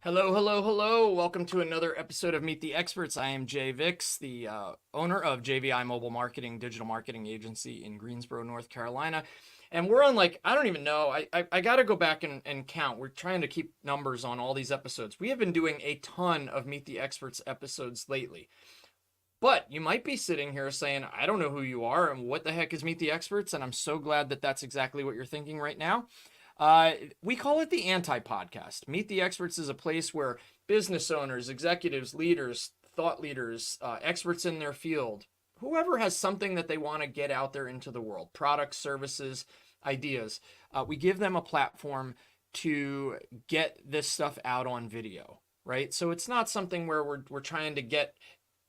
Hello, hello, hello. Welcome to another episode of Meet the Experts. I am Jay Vix, the owner of JVI Mobile Marketing, digital marketing agency in Greensboro, North Carolina. And we're on I don't even know. I got to go back and count. We're trying to keep numbers on all these episodes. We have been doing a ton of Meet the Experts episodes lately. But you might be sitting here saying, I don't know who you are and what the heck is Meet the Experts. And I'm so glad that that's exactly what you're thinking right now. Uh, we call it the anti podcast. Meet the Experts is a place where business owners, executives, leaders, thought leaders, experts in their field, whoever has something that they want to get out there into the world, products, services, ideas, we give them a platform to get this stuff out on video, right? So it's not something where we're trying to get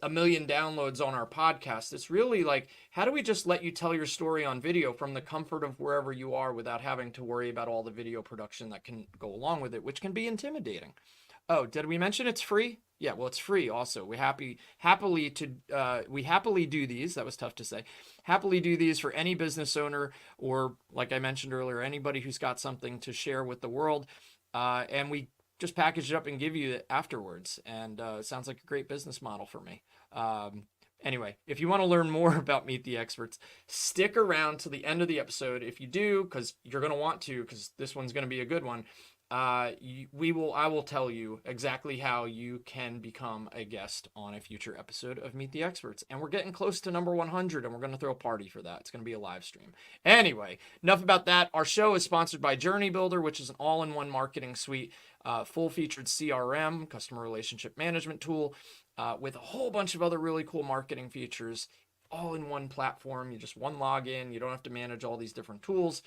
a million downloads on our podcast. It's really like, how do we just let you tell your story on video from the comfort of wherever you are without having to worry about all the video production that can go along with it, which can be intimidating. Oh, did we mention it's free? Yeah, well, it's free also. We happily do these. That was tough to say. Happily do these for any business owner or, like I mentioned earlier, anybody who's got something to share with the world. And we just package it up and give you it afterwards. And it sounds like a great business model for me. Anyway, if you want to learn more about Meet the Experts, stick around to the end of the episode. If you do, because you're going to want to, because this one's going to be a good one, I will tell you exactly how you can become a guest on a future episode of Meet the Experts. And we're getting close to number 100, and we're going to throw a party for that. It's going to be a live stream. Anyway, enough about that. Our show is sponsored by Journey Builder, which is an all-in-one marketing suite, full-featured CRM, customer relationship management tool, with a whole bunch of other really cool marketing features, all in one platform. You just one login. You don't have to manage all these different tools.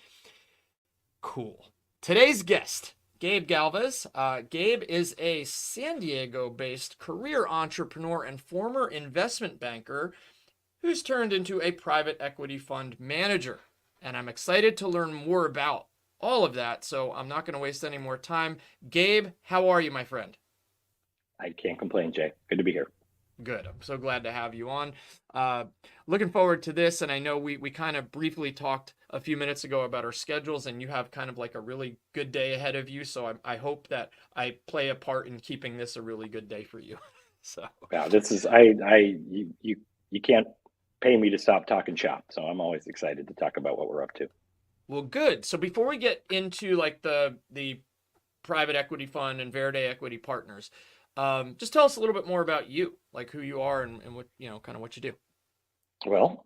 Cool. Today's guest, Gabe Galvez. Gabe is a San Diego-based career entrepreneur and former investment banker who's turned into a private equity fund manager. And I'm excited to learn more about all of that, so I'm not going to waste any more time. Gabe, how are you, my friend? I can't complain, Jay. Good to be here. Good. I'm so glad to have you on. Uh, Looking forward to this. And I know we kind of briefly talked a few minutes ago about our schedules, and you have kind of like a really good day ahead of you. So I hope that I play a part in keeping this a really good day for you. So, Wow, this is you can't pay me to stop talking shop, so I'm always excited to talk about what we're up to. well, good. So before we get into like the private equity fund and Verde Equity Partners, just tell us a little bit more about you, like who you are and what, kind of what you do. Well,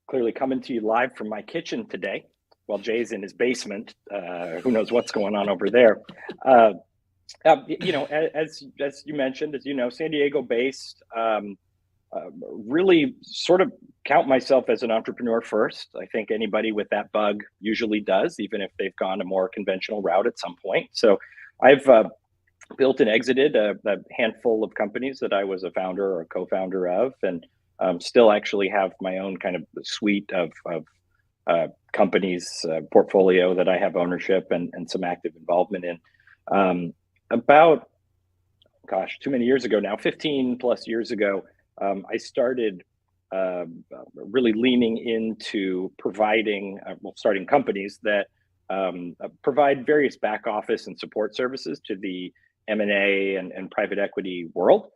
clearly coming to you live from my kitchen today, while Jay's in his basement. Who knows what's going on over there? Uh, as you mentioned, as you know, San Diego based. Really sort of count myself as an entrepreneur first. I think anybody with that bug usually does, even if they've gone a more conventional route at some point. So I've built and exited a handful of companies that I was a founder or a co-founder of, and still actually have my own kind of suite of companies portfolio that I have ownership and some active involvement in. About, gosh, too many years ago now, 15 plus years ago, I started really leaning into providing, starting companies that provide various back office and support services to the M&A and private equity world,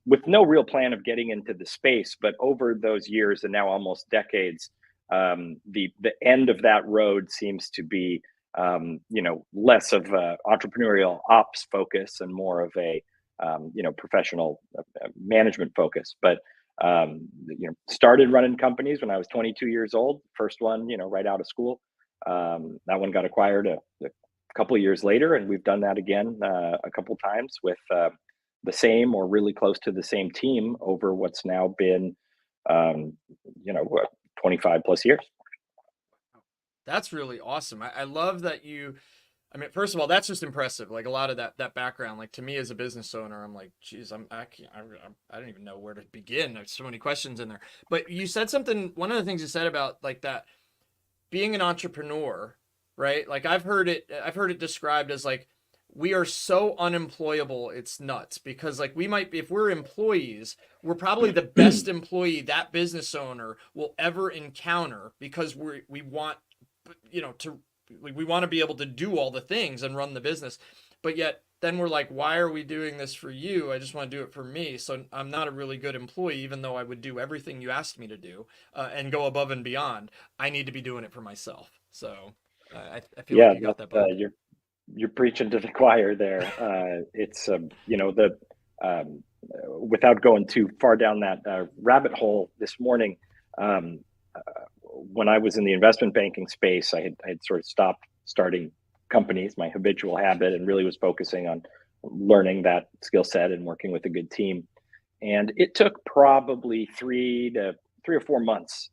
with no real plan of getting into the space. But over those years and now almost decades, the end of that road seems to be less of a entrepreneurial ops focus and more of a professional management focus. But started running companies when I was 22 years old. First one, right out of school. That one got acquired a couple of years later, and we've done that again a couple times with the same or really close to the same team over what's now been, um, 25 plus years. That's really awesome. I love that you. I mean, first of all, that's just impressive. Like a lot of that background. Like to me as a business owner, I'm like, geez, I can't, I don't even know where to begin. There's so many questions in there. But you said something. One of the things you said about like that being an entrepreneur, right? Like I've heard it described as like we are so unemployable, it's nuts, because like we might be, if we're employees, we're probably the best employee that business owner will ever encounter, because we want, to, we want to be able to do all the things and run the business. But yet then we're like, why are we doing this for you? I just want to do it for me. So I'm not a really good employee, even though I would do everything you asked me to do, and go above and beyond. I need to be doing it for myself. So I feel like Yeah, you got that that bug. you're preaching to the choir there. It's the without going too far down that rabbit hole this morning. Um, when I was in the investment banking space, I had sort of stopped starting companies, my habitual habit, and really was focusing on learning that skill set and working with a good team. And it took probably 3 or 4 months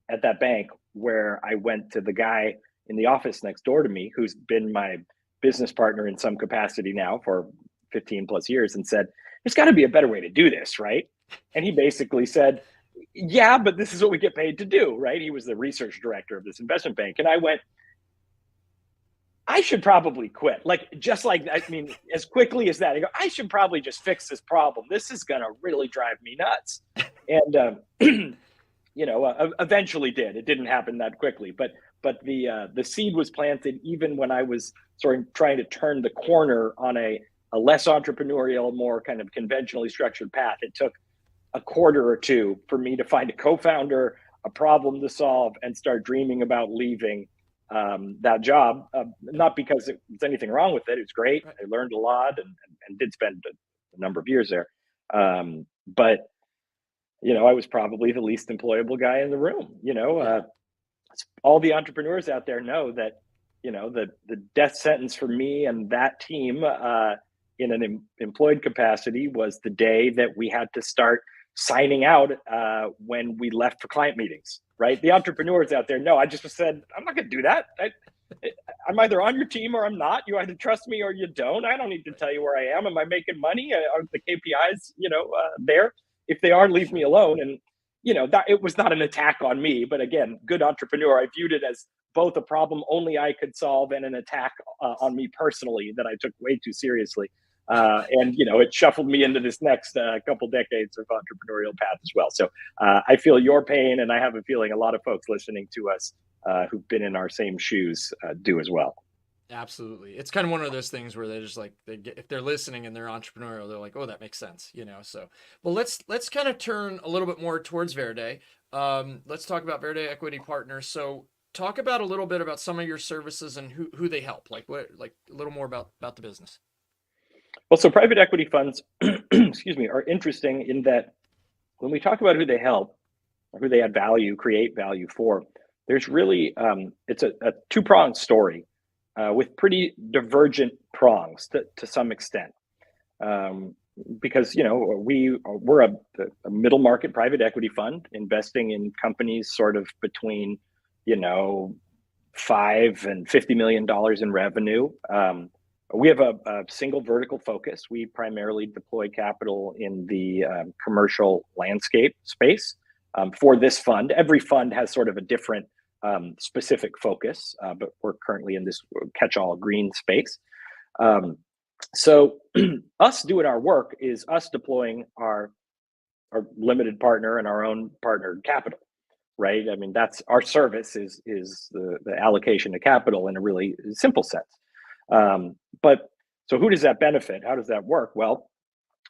at that bank where I went to the guy in the office next door to me, who's been my business partner in some capacity now for 15 plus years, and said, "There's got to be a better way to do this, right?" And he basically said, "Yeah, but this is what we get paid to do," right? He was the research director of this investment bank. And I went, I should probably quit. Like, just like, I mean, as quickly as that, I go, I should probably just fix this problem. This is going to really drive me nuts. And, eventually did. It didn't happen that quickly, but the seed was planted even when I was sort of trying to turn the corner on a less entrepreneurial, more kind of conventionally structured path. It took a quarter or two for me to find a co-founder, a problem to solve, and start dreaming about leaving that job. Not because there's anything wrong with it. It's great. Right. I learned a lot and did spend a number of years there. But I was probably the least employable guy in the room. Yeah. All the entrepreneurs out there know that, the death sentence for me and that team in an employed capacity was the day that we had to start signing out when we left for client meetings, right? The entrepreneurs out there know I just said, I'm not going to do that. I'm either on your team or I'm not. You either trust me or you don't. I don't need to Right. tell you where I am. Am I making money? Are the KPIs, there? If they are, leave me Sure. alone. And, that it was not an attack on me, but again, good entrepreneur. I viewed it as both a problem only I could solve and an attack on me personally that I took way too seriously. And it shuffled me into this next couple decades of entrepreneurial path as well. So I feel your pain, and I have a feeling a lot of folks listening to us who've been in our same shoes do as well. Absolutely. It's kind of one of those things where they're just like, if they're listening and they're entrepreneurial, they're like, oh, that makes sense. So, well, let's kind of turn a little bit more towards Verde. Let's talk about Verde Equity Partners. So talk about a little bit about some of your services and who they help, like like a little more about the business. Well, so private equity funds, excuse me, are interesting in that when we talk about who they help, or who they add value, create value for, there's really it's a two-pronged story with pretty divergent prongs to some extent. Um, because we're a middle market private equity fund investing in companies sort of between 5 and $50 million in revenue. We have a single vertical focus. We primarily deploy capital in the commercial landscape space. For this fund, every fund has sort of a different specific focus, but we're currently in this catch-all green space. So us doing our work is us deploying our limited partner and our own partner capital, right? I mean, that's our service is the allocation of capital in a really simple sense. But so who does that benefit? How does that work? Well,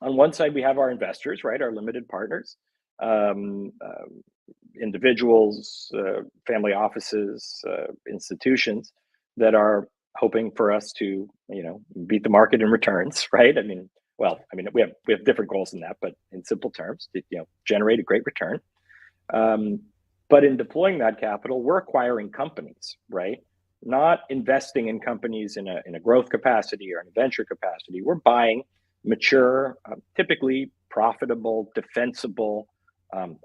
on one side, we have our investors, right? Our limited partners, um, uh, individuals, family offices, institutions that are hoping for us to, beat the market in returns, right? We have different goals than that, but in simple terms, generate a great return. Um, but in deploying that capital, we're acquiring companies, right? Not investing in companies in a growth capacity or in a venture capacity. We're buying mature, typically profitable, defensible,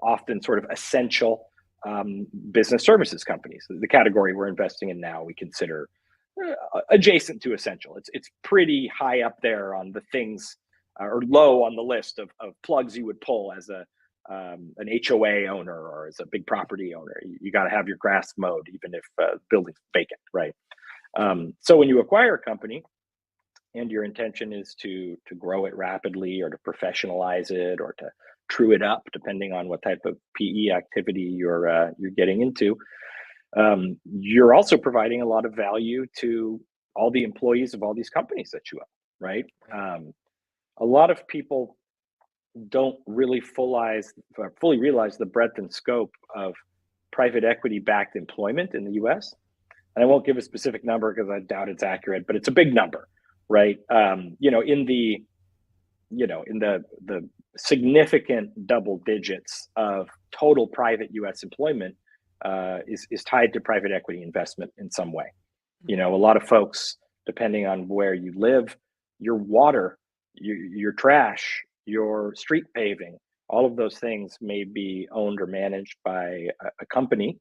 often sort of essential business services companies. The category we're investing in now, we consider adjacent to essential. It's pretty high up there on the things, or low on the list of plugs you would pull as an HOA owner or as a big property owner. You got to have your grass mowed, even if building's vacant, right? So when you acquire a company, and your intention is to grow it rapidly or to professionalize it or to true it up, depending on what type of PE activity you're getting into, you're also providing a lot of value to all the employees of all these companies that you own, right? Right. A lot of people don't really fully realize the breadth and scope of private equity backed employment in the US. And I won't give a specific number because I doubt it's accurate, but it's a big number, right? In the significant double digits of total private U.S. employment is tied to private equity investment in some way. A lot of folks, depending on where you live, your water, your trash, your street paving, all of those things may be owned or managed by a company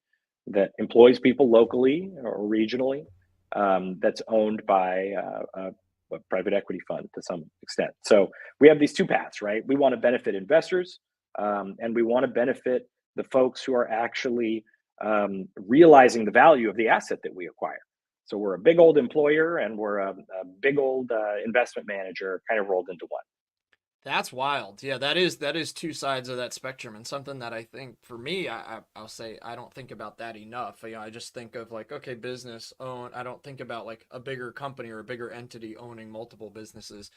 that employs people locally or regionally, that's owned by a private equity fund to some extent. So we have these two paths, right? We want to benefit investors, and we want to benefit the folks who are actually realizing the value of the asset that we acquire. So we're a big old employer and we're a big old investment manager kind of rolled into one. That's wild. Yeah, that is two sides of that spectrum, and something that I think for me, I'll say I don't think about that enough. I just think of like, okay, business own. I don't think about like a bigger company or a bigger entity owning multiple businesses.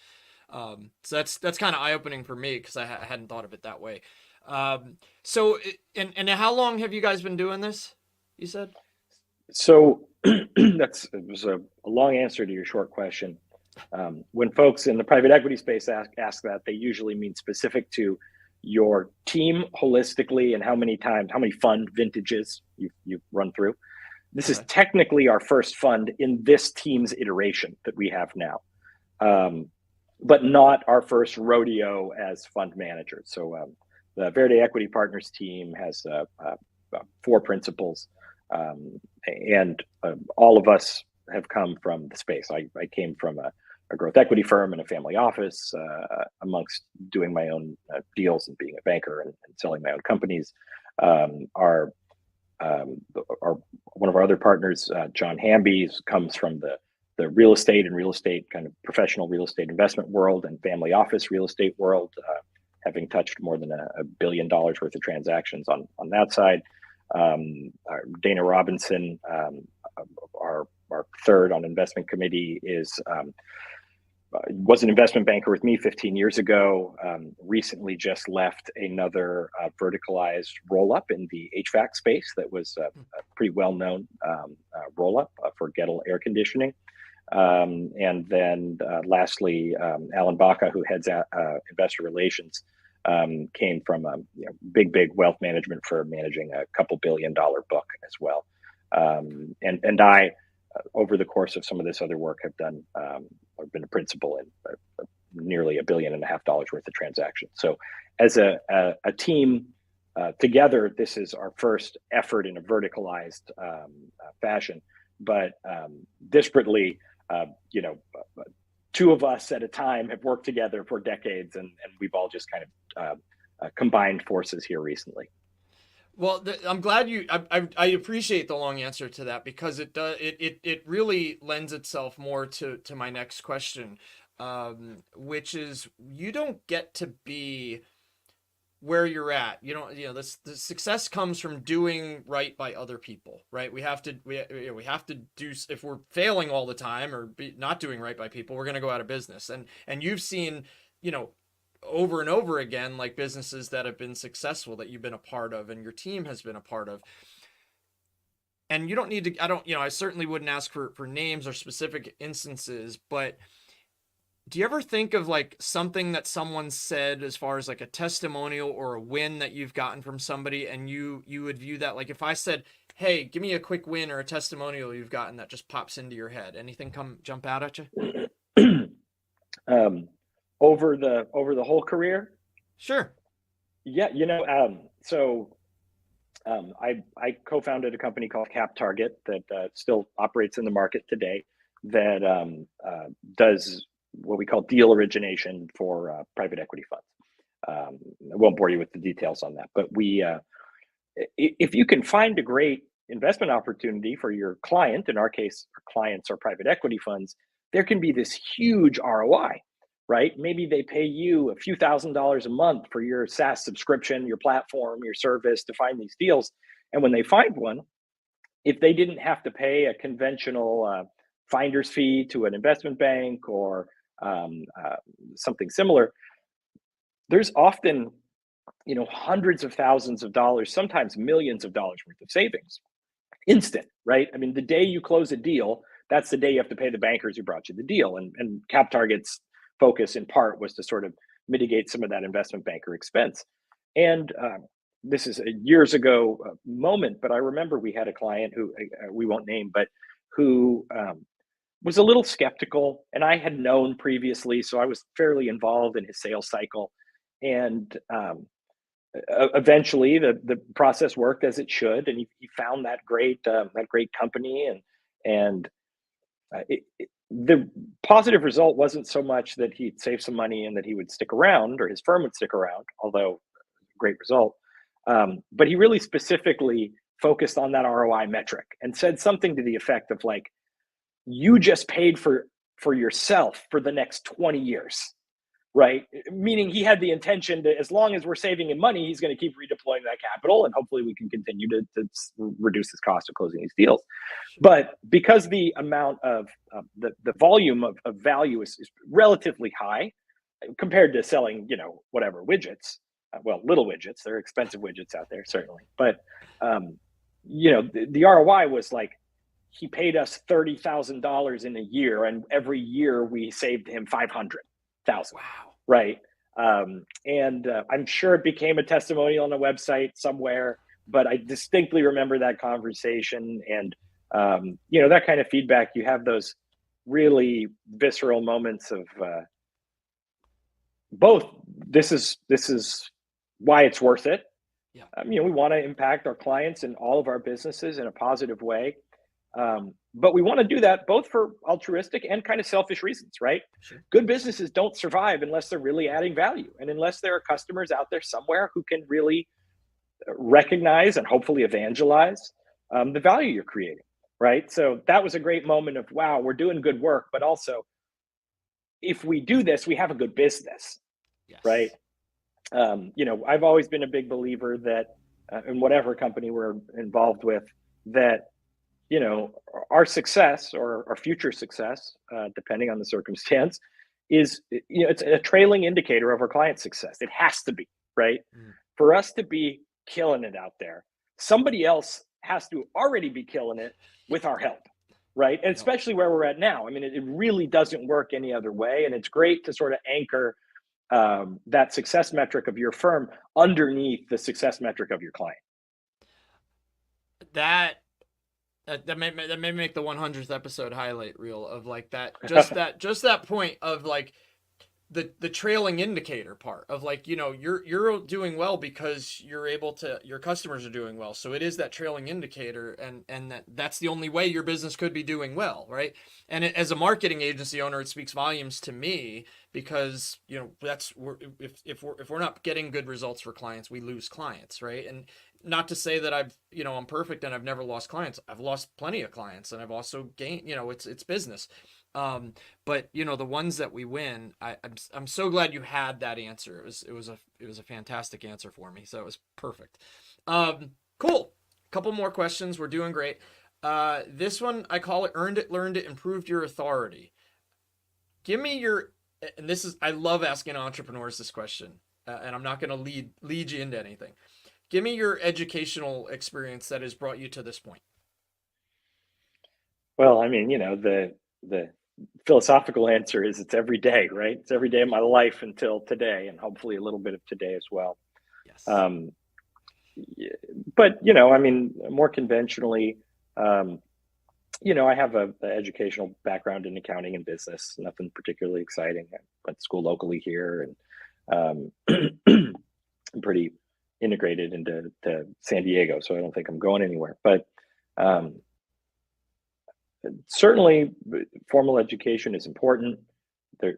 So that's kind of eye opening for me because I hadn't thought of it that way. So and how long have you guys been doing this? You said. So it was a long answer to your short question. When folks in the private equity space ask that, they usually mean specific to your team holistically and how many fund vintages you've run through. This is technically our first fund in this team's iteration that we have now, but not our first rodeo as fund managers. So the Verde Equity Partners team has 4 principals, and all of us have come from the space. I came from a growth equity firm and a family office, amongst doing my own deals and being a banker and selling my own companies. Our one of our other partners, John Hamby, comes from the real estate kind of professional real estate investment world and family office real estate world, having touched more than $1 billion worth of transactions on that side. Dana Robinson, our third on investment committee, was an investment banker with me 15 years ago. Recently just left another verticalized roll-up in the HVAC space that was a pretty well-known roll-up for Gettle Air Conditioning. And then lastly, Alan Baca, who heads investor relations, came from a big wealth management firm managing a couple $1 billion book as well. And I, over the course of some of this other work, have done, I've been a principal in nearly $1.5 billion worth of transactions. So as a team together, this is our first effort in a verticalized fashion, but disparately, two of us at a time have worked together for decades, and we've all just kind of combined forces here recently. Well, I'm glad I appreciate the long answer to that because it really lends itself more to my next question, which is you don't get to be where you're at. The success comes from doing right by other people, right? We have to do, if we're failing all the time or not doing right by people, we're going to go out of business. And you've seen, over and over again, like businesses that have been successful that you've been a part of and your team has been a part of. And you don't need to, I certainly wouldn't ask for names or specific instances, but do you ever think of like something that someone said as far as like a testimonial or a win that you've gotten from somebody, and you would view that, like if I said, hey, give me a quick win or a testimonial you've gotten that just pops into your head, anything jump out at you? Over the whole career? Sure. Yeah, I co-founded a company called Cap Target that still operates in the market today, that does what we call deal origination for private equity funds. I won't bore you with the details on that, but if you can find a great investment opportunity for your client, in our case, our clients are private equity funds, there can be this huge ROI, right? Maybe they pay you a few $1,000s a month for your SaaS subscription, your platform, your service to find these deals. And when they find one, if they didn't have to pay a conventional finder's fee to an investment bank or something similar, there's often hundreds of thousands of dollars, sometimes millions of dollars worth of savings. Instant, right? I mean, the day you close a deal, that's the day you have to pay the bankers who brought you the deal. And CapTarget's focus in part was to sort of mitigate some of that investment banker expense. And this is a years ago moment, but I remember we had a client who we won't name, but who was a little skeptical, and I had known previously, so I was fairly involved in his sales cycle. And eventually the process worked as it should, and he found that great company, and the positive result wasn't so much that he'd save some money and that he would stick around or his firm would stick around, although great result, but he really specifically focused on that ROI metric and said something to the effect of like, you just paid for yourself for the next 20 years. Right? Meaning he had the intention that as long as we're saving him money, he's going to keep redeploying that capital, and hopefully we can continue to reduce his cost of closing these deals. But because the amount of the volume of value is relatively high compared to selling, whatever widgets, little widgets, there are expensive widgets out there, certainly. But, the ROI was like, he paid us $30,000 in a year, and every year we saved him 500,000. Wow. Right. And I'm sure it became a testimonial on a website somewhere, but I distinctly remember that conversation. And, that kind of feedback, you have those really visceral moments of both. This is why it's worth it. Yeah. We want to impact our clients and all of our businesses in a positive way. But we want to do that both for altruistic and kind of selfish reasons, right? Sure. Good businesses don't survive unless they're really adding value, and unless there are customers out there somewhere who can really recognize and hopefully evangelize the value you're creating, right? So that was a great moment of, wow, we're doing good work, but also if we do this, we have a good business, Yes. right? I've always been a big believer that in whatever company we're involved with, that our success or our future success, depending on the circumstance, is, it's a trailing indicator of our client's success. It has to be, right? For us to be killing it out there, somebody else has to already be killing it with our help, right? And especially where we're at now. I mean, it really doesn't work any other way. And it's great to sort of anchor that success metric of your firm underneath the success metric of your client. That may make the 100th episode highlight reel of like that, just that point of like the trailing indicator part of like, you're doing well because your customers are doing well. So it is that trailing indicator, and that's the only way your business could be doing well. Right. And as a marketing agency owner, it speaks volumes to me because, if we're not getting good results for clients, we lose clients. Right. And not to say that I'm perfect and I've never lost clients. I've lost plenty of clients, and I've also gained, it's business. But the ones that we win, I'm so glad you had that answer. It was a fantastic answer for me. So it was perfect. Cool. Couple more questions. We're doing great. This one, I call it earned it, learned it, improved your authority. Give me and I love asking entrepreneurs this question, and I'm not going to lead you into anything. Give me your educational experience that has brought you to this point. Well, I mean, the philosophical answer is it's every day, right? It's every day of my life until today, and hopefully a little bit of today as well. Yes. But I mean, more conventionally, I have an educational background in accounting and business. Nothing particularly exciting. I went to school locally here, and I'm pretty integrated into San Diego, so I don't think I'm going anywhere. But certainly, formal education is important.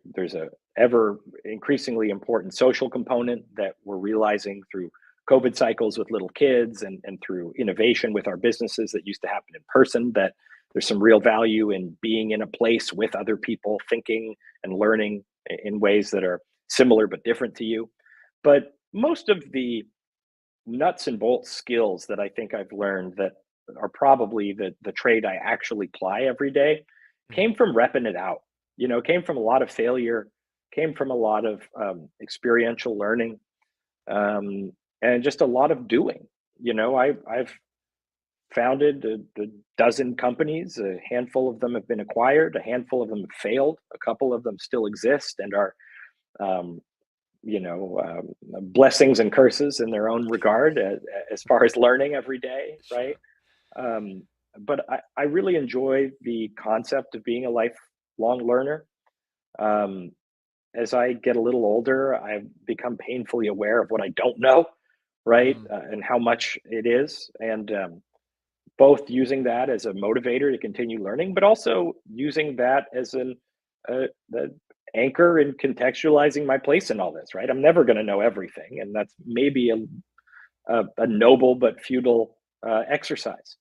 There's a ever increasingly important social component that we're realizing through COVID cycles with little kids and through innovation with our businesses that used to happen in person, that there's some real value in being in a place with other people, thinking and learning in ways that are similar but different to you. But most of the nuts and bolts skills that I think I've learned that are probably the trade I actually apply every day Mhm. came from repping it out. Came from a lot of failure, came from a lot of experiential learning, um, and just a lot of doing. I've founded a dozen companies. A handful of them have been acquired. A handful of them have failed. A couple of them still exist and are um, blessings and curses in their own regard as far as learning every day, right? Sure. Um, but I really enjoy the concept of being a lifelong learner. Um, as I get a little older, I've become painfully aware of what I don't know, right? Mm. And how much it is. And both using that as a motivator to continue learning, but also using that as the anchor in contextualizing my place in all this. Right, I'm never going to know everything, and that's maybe a noble but futile exercise.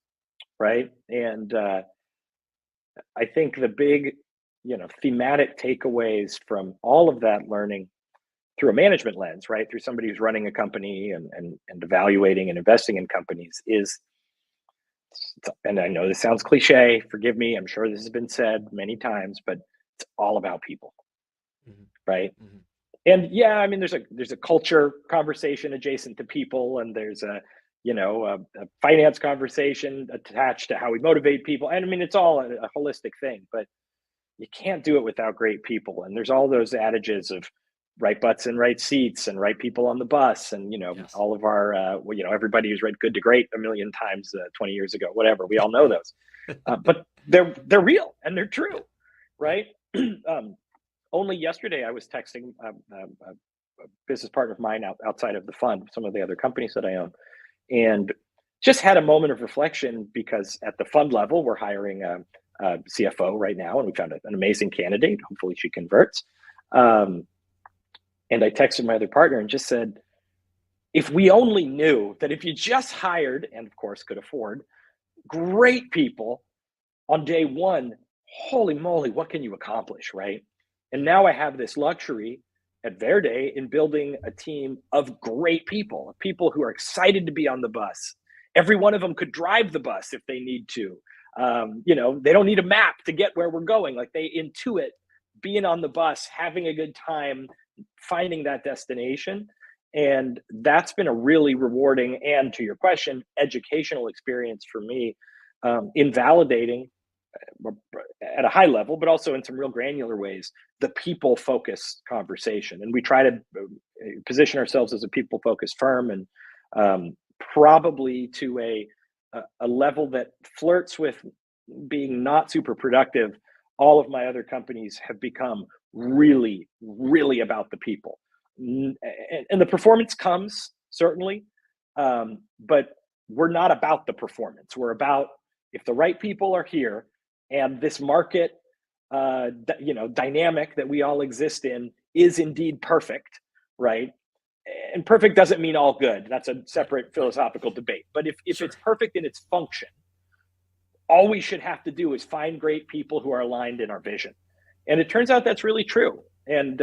Right, and I think the big, thematic takeaways from all of that learning through a management lens, right, through somebody who's running a company and evaluating and investing in companies is, and I know this sounds cliche, forgive me, I'm sure this has been said many times, but it's all about people, Mhm. right? Mhm. And yeah, I mean, there's a culture conversation adjacent to people, and there's a finance conversation attached to how we motivate people, and I mean, it's all a holistic thing, but you can't do it without great people. And there's all those adages of right butts in right seats and right people on the bus, and Yes. all of our everybody who's read Good to Great a million times 20 years ago, whatever, we all know those. But they're real and they're Yeah. true, Yeah. right? um, Only yesterday I was texting a business partner of mine outside of the fund, some of the other companies that I own, and just had a moment of reflection because at the fund level we're hiring a CFO right now, and we found an amazing candidate. Hopefully, she converts. Um, and I texted my other partner and just said, if we only knew that if you just hired, and of course could afford, great people on day one, holy moly, what can you accomplish, right? And Mhm. now I have this luxury at Verde in building a team of great people, of people who are excited to be on the bus. Every one of them could drive the bus if they need to. They don't need a map to get where we're going. Like, they intuit being on the bus, having a good time, finding that destination. And that's been a really rewarding and, to your question, educational experience for me, in validating at a high level, but also in some real granular ways, the people focused conversation. And we try to position ourselves as a people focused firm, and probably to a level that flirts with being not super productive. All of my other companies have become really, really about the people. And the performance comes certainly, but we're not about the performance. We're about, if the right people are here and this market dynamic that we all exist in is indeed perfect, right? And perfect doesn't mean all good. That's a Right. separate Right. philosophical debate. But if it's Sure. perfect in its function, all we should have to do is find great people who are aligned in our vision. And it turns out that's really true. And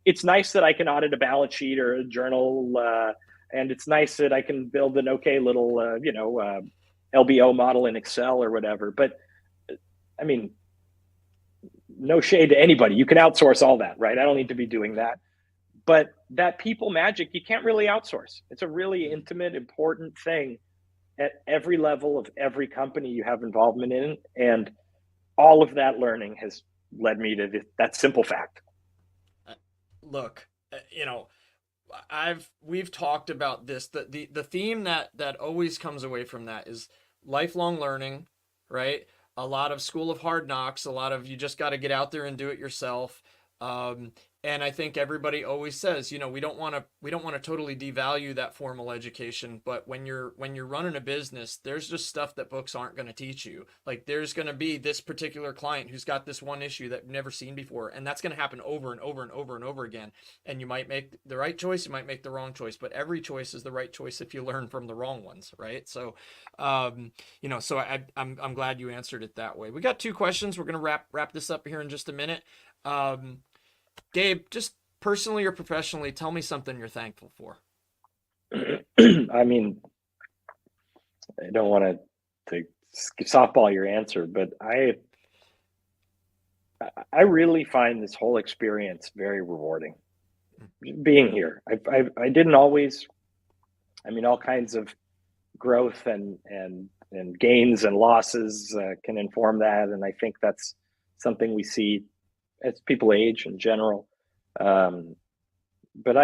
it's nice that I can audit a balance sheet or a journal, and it's nice that I can build an okay little LBO model in Excel or whatever. But I mean, no shade to anybody. You can outsource all that, right? I don't need to be doing that. But that people magic, you can't really outsource. It's a really Mhm. intimate, important thing at every level of every company you have involvement in. And all of that learning has led me to that simple fact. Uh, Look, we've talked about this. The theme that always comes away from that is lifelong learning, right? A lot of school of hard knocks, a lot of you just got to get out there and do it yourself. And I think everybody always says, we don't want to totally devalue that formal education, but when you're running a business, there's just stuff that books aren't going to teach you. Like there's going to be this particular client who's got this one issue that you've never seen before, and that's going to happen over and over and over and over again. And you might make the right choice, you might make the wrong choice, but every choice is the right choice if you learn from the wrong ones, right? So, so I'm glad you answered it that way. We got two questions. We're going to wrap this up here in just a minute. Um, Gabe, just personally or professionally, tell me something you're thankful for. I mean, I don't want to softball your answer, but I really find this whole experience very rewarding. Being here, I didn't always. I mean, all kinds of growth and gains and losses can inform that, and I think that's something we see as people age in general. But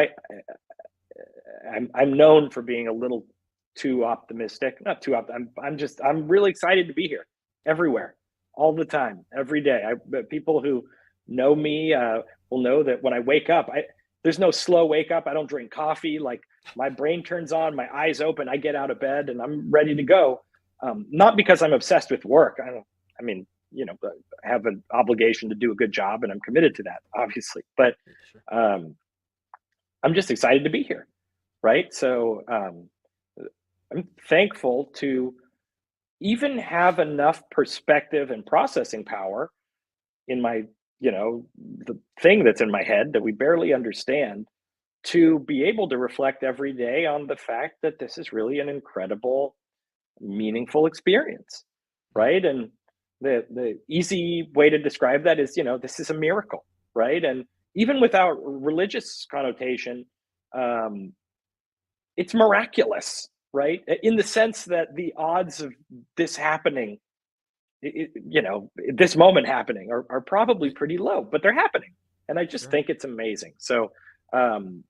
I'm known for being a little too optimistic. Not too I'm really excited to be here, everywhere, all the time, every day. People who know me will know that when I wake up, there's no slow wake up. I don't drink coffee. Like my brain turns on, my eyes open, I get out of bed, and I'm ready to go. Not because I'm obsessed with work. I mean, I have an obligation to do a good job, and I'm committed to that, obviously. But I'm just excited to be here, right? So I'm thankful to even have enough perspective and processing power in my, the thing that's in my head that we barely understand, to be able to reflect every day on the fact that this is really an incredible, meaningful experience, right? And the easy way to describe that is, this is a miracle, right? And even without religious connotation, it's miraculous, right? In the sense that the odds of this happening, this moment happening are probably pretty low, but they're happening. And I just think it's amazing. So I'm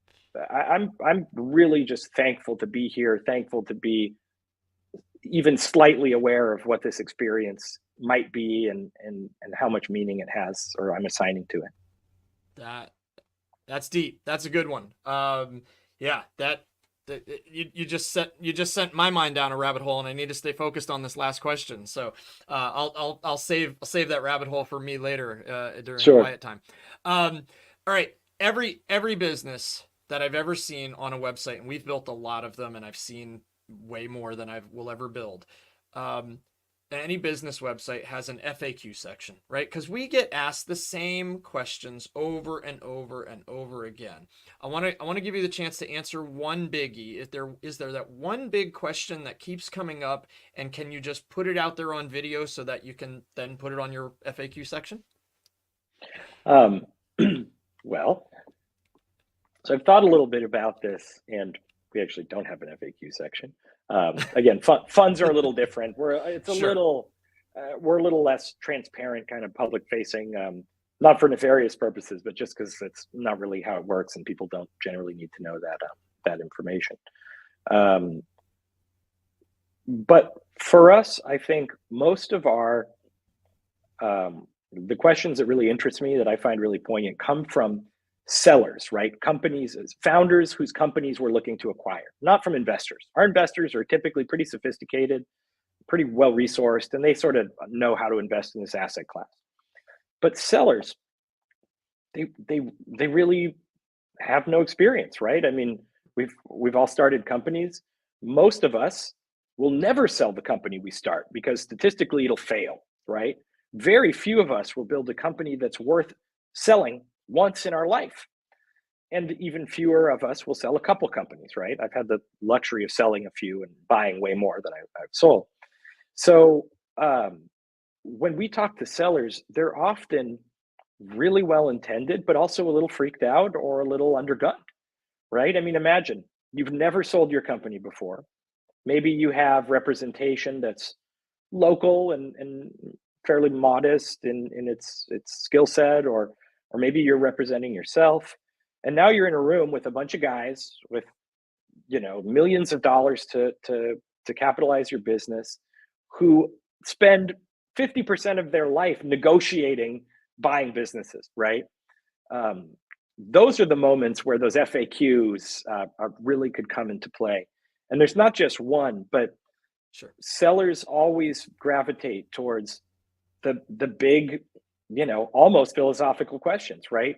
really just thankful to be here, thankful to be even slightly aware of what this experience might be and how much meaning it has, or I'm assigning to it. That's deep. That's a good one. Yeah, you just sent my mind down a rabbit hole, and I need to stay focused on this last question. So I'll save that rabbit hole for me later during quiet time. All right, every business that I've ever seen on a website, and we've built a lot of them, and I've seen way more than I will ever build. Any business website has an FAQ section, right? Because we get asked the same questions over and over and over again. I want to give you the chance to answer one biggie. Is there that one big question that keeps coming up, and can you just put it out there on video so that you can then put it on your FAQ section? Well, so I've thought a little bit about this, and we actually don't have an FAQ section. Again, funds are a little different. We're a little less transparent, kind of public facing, not for nefarious purposes, but just because it's not really how it works, and people don't generally need to know that information. But for us, I think most of our the questions that really interest me, that I find really poignant, come from sellers, right? Companies, founders whose companies we're looking to acquire, not from investors. Our investors are typically pretty sophisticated, pretty well resourced, and they sort of know how to invest in this asset class. But sellers, they really have no experience, right? I mean, we've all started companies. Most of us will never sell the company we start because statistically it'll fail, right? Very few of us will build a company that's worth selling once in our life. And even fewer of us will sell a couple companies, right? I've had the luxury of selling a few and buying way more than I've sold. So when we talk to sellers, they're often really well intended, but also a little freaked out or a little undergunned, right? I mean, imagine you've never sold your company before. Maybe you have representation that's local and fairly modest in its skill set, or maybe you're representing yourself, and now you're in a room with a bunch of guys with millions of dollars to capitalize your business, who spend 50% of their life negotiating buying businesses, right? those are the moments where those FAQs really could come into play. And there's not just one, but Sure. sellers always gravitate towards the big, almost philosophical questions, right?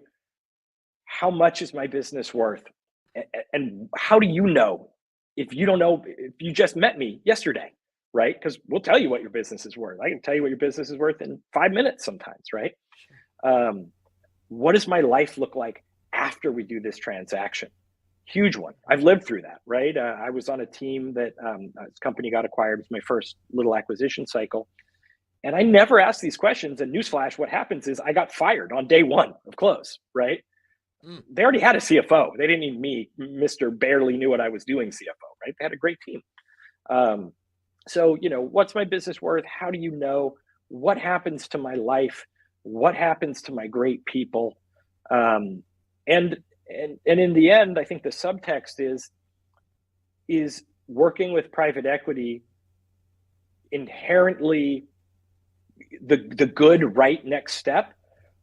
How much is my business worth? And how do you know if you don't know, if you just met me yesterday, right? Because we'll tell you what your business is worth. I can tell you what your business is worth in 5 minutes sometimes, right? Sure. What does my life look like after we do this transaction? Huge one. I've lived through that, right? I was on a team that this company got acquired. It was my first little acquisition cycle. And I never asked these questions. And newsflash, what happens is I got fired on day one of close, right? They already had a CFO. They didn't need me, Mr. Barely knew what I was doing CFO, right? They had a great team. So, what's my business worth? How do you know? What happens to my life? What happens to my great people? And in the end, I think the subtext is working with private equity inherently the good right next step,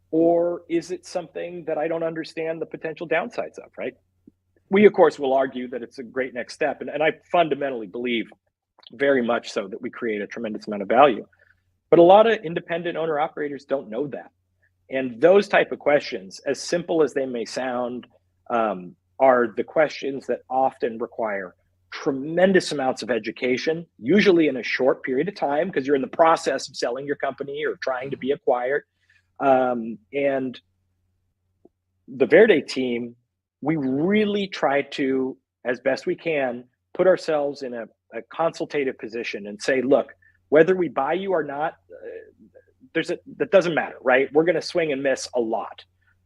or is it something that I don't understand the potential downsides of, right? We, of course, will argue that it's a great next step. And I fundamentally believe very much so that we create a tremendous amount of value. But a lot of independent owner operators don't know that. And those type of questions, as simple as they may sound, are the questions that often require tremendous amounts of education, usually in a short period of time, because you're in the process of selling your company or trying to be acquired. And the Verde team, we really try to, as best we can, put ourselves in a consultative position and say, look, whether we buy you or not, that doesn't matter, right? We're going to swing and miss a lot.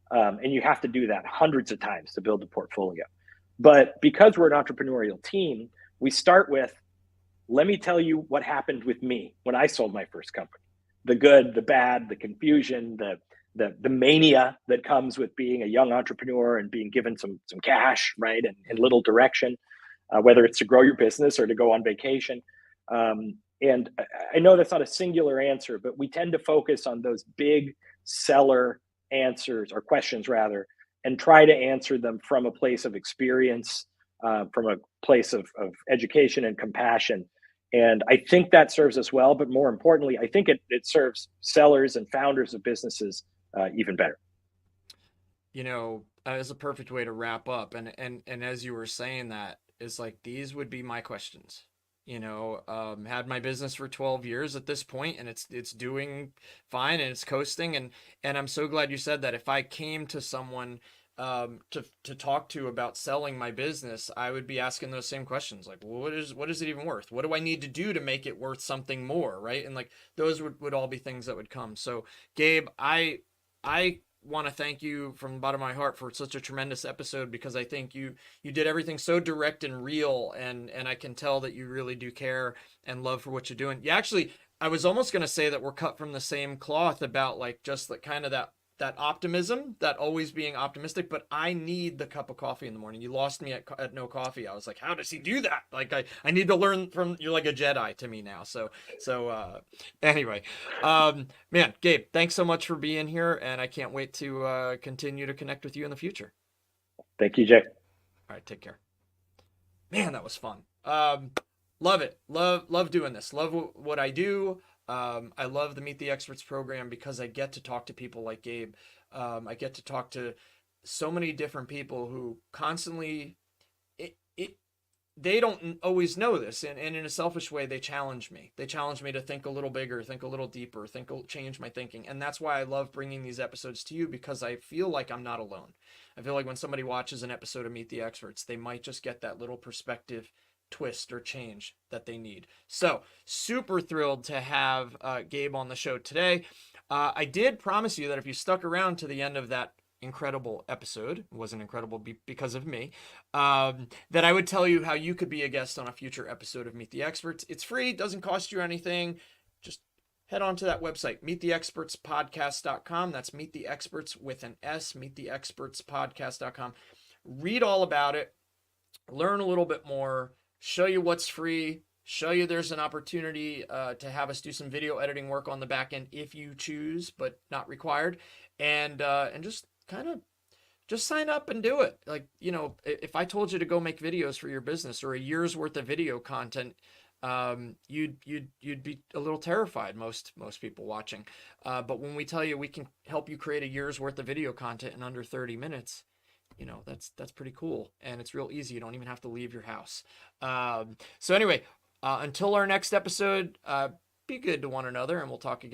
And you have to do that hundreds of times to build a portfolio. But because we're an entrepreneurial team, we start with, let me tell you what happened with me when I sold my first company. The good, the bad, the confusion, the mania that comes with being a young entrepreneur and being given some cash, right? And little direction, whether it's to grow your business or to go on vacation. And I know that's not a singular answer, but we tend to focus on those big seller answers, or questions rather, and try to answer them from a place of experience, from a place of education and compassion. And I think that serves us well, but more importantly, I think it serves sellers and founders of businesses even better. As a perfect way to wrap up. And as you were saying that, is like, these would be my questions. Had my business for 12 years at this point, and it's doing fine and it's coasting. And I'm so glad you said that. If I came to someone to talk to about selling my business, I would be asking those same questions. Like, well, what is it even worth? What do I need to do to make it worth something more? Right. And like, those would all be things that would come. So Gabe, I want to thank you from the bottom of my heart for such a tremendous episode, because I think you did everything so direct and real, and I can tell that you really do care and love for what you're doing. You actually, I was almost going to say that we're cut from the same cloth about like just like kind of that optimism, that always being optimistic, but I need the cup of coffee in the morning. You lost me at no coffee. I was like, how does he do that? Like, I need to learn from, you're like a Jedi to me now. So anyway, man, Gabe, thanks so much for being here. And I can't wait to continue to connect with you in the future. Thank you, Jay. All right. Take care. Man, that was fun. Love it. Love doing this. Love what I do. I love the Meet the Experts program because I get to talk to people like Gabe. I get to talk to so many different people who constantly, they don't always know this. And in a selfish way, they challenge me. They challenge me to think a little bigger, think a little deeper, change my thinking. And that's why I love bringing these episodes to you, because I feel like I'm not alone. I feel like when somebody watches an episode of Meet the Experts, they might just get that little perspective twist or change that they need. So super thrilled to have Gabe on the show today. I did promise you that if you stuck around to the end of that incredible episode, it wasn't incredible because of me, that I would tell you how you could be a guest on a future episode of Meet the Experts. It's free, doesn't cost you anything. Just head on to that website, meettheexpertspodcast.com. That's Meet the Experts with an S, meettheexpertspodcast.com. Read all about it, learn a little bit more, show you what's free, show you there's an opportunity to have us do some video editing work on the back end if you choose, but not required, and just kind of just sign up and do it. Like, you know, if I told you to go make videos for your business or a year's worth of video content, you'd be a little terrified, most people watching. But when we tell you we can help you create a year's worth of video content in under 30 minutes, you know, that's pretty cool. And it's real easy. You don't even have to leave your house. So anyway, until our next episode, be good to one another, and we'll talk again.